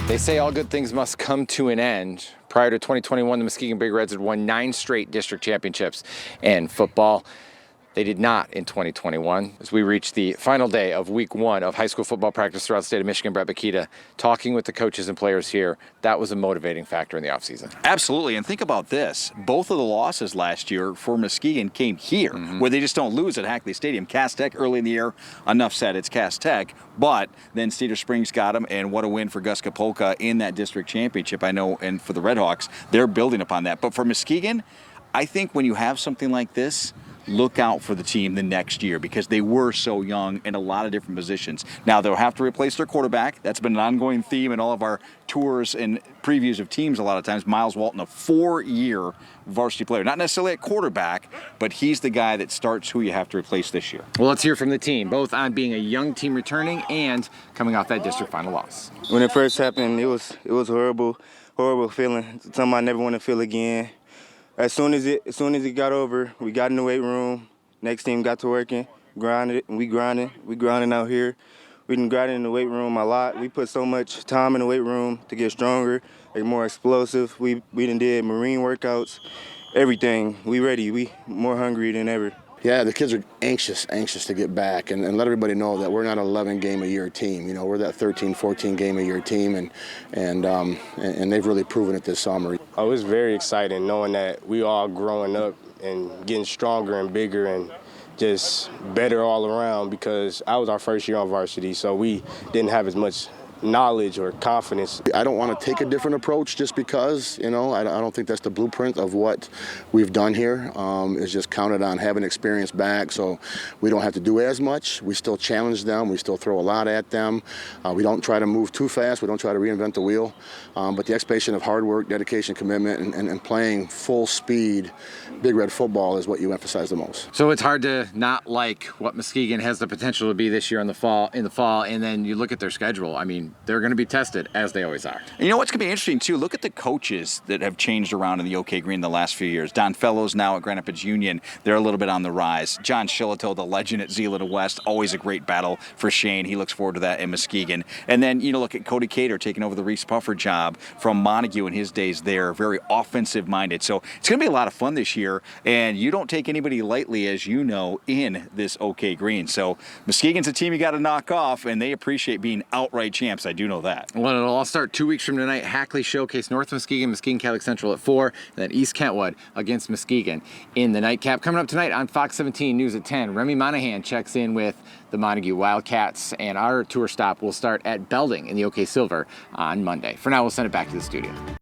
They say all good things must come to an end. Prior to 2021, the Muskegon Big Reds had won 9 straight district championships in football. They did not in 2021. As we reach the final day of week 1 of high school football practice throughout the state of Michigan, Brett Bakita talking with the coaches and players here, that was a motivating factor in the offseason. Absolutely, and think about this. Both of the losses last year for Muskegon came here, where they just don't lose at Hackley Stadium. Cass Tech early in the year, enough said, it's Cass Tech, but then Cedar Springs got them, and what a win for Gus Kapolka in that district championship. I know, and for the Redhawks, they're building upon that. But for Muskegon, I think when you have something like this, look out for the team the next year because they were so young in a lot of different positions. Now, they'll have to replace their quarterback. That's been an ongoing theme in all of our tours and previews of teams a lot of times. Miles Walton, a 4-year varsity player. Not necessarily at quarterback, but he's the guy that starts who you have to replace this year. Well, let's hear from the team, both on being a young team returning and coming off that district final loss. When it first happened, it was horrible feeling. Something I never want to feel again. As soon as it got over, we got in the weight room. Next team got to working, grinding out here. We been grinding in the weight room a lot. We put so much time in the weight room to get stronger, like more explosive. We done did marine workouts, everything. We ready. We more hungry than ever. Yeah, the kids are anxious to get back and let everybody know that we're not an 11-game-a-year team. You know, we're that 13, 14-game-a-year team, and they've really proven it this summer. Oh, it's very exciting knowing that we all growing up and getting stronger and bigger and just better all around because I was our first year on varsity, so we didn't have as much knowledge or confidence. I don't want to take a different approach just because, you know, I don't think that's the blueprint of what we've done here. It's just counted on having experience back, so we don't have to do as much. We still challenge them. We still throw a lot at them. We don't try to move too fast. We don't try to reinvent the wheel. But the expectation of hard work, dedication, commitment, and playing full speed Big Red football is what you emphasize the most. So it's hard to not like what Muskegon has the potential to be this year in the fall, and then you look at their schedule. I mean, they're going to be tested, as they always are. And you know what's going to be interesting, too? Look at the coaches that have changed around in the OK Green the last few years. Don Fellows now at Grand Rapids Union. They're a little bit on the rise. John Shillito, the legend at Zeeland West, always a great battle for Shane. He looks forward to that in Muskegon. And then, you know, look at Cody Cater taking over the Reese Puffer job from Montague in his days there. Very offensive-minded. So it's going to be a lot of fun this year. And you don't take anybody lightly, as you know, in this OK Green. So Muskegon's a team you got to knock off, and they appreciate being outright champs. I do know that. Well, it'll all start 2 weeks from tonight. Hackley Showcase North Muskegon, Muskegon Catholic Central at 4, and then East Kentwood against Muskegon in the nightcap. Coming up tonight on Fox 17 News at 10, Remy Monahan checks in with the Montague Wildcats, and our tour stop will start at Belding in the OK Silver on Monday. For now, we'll send it back to the studio.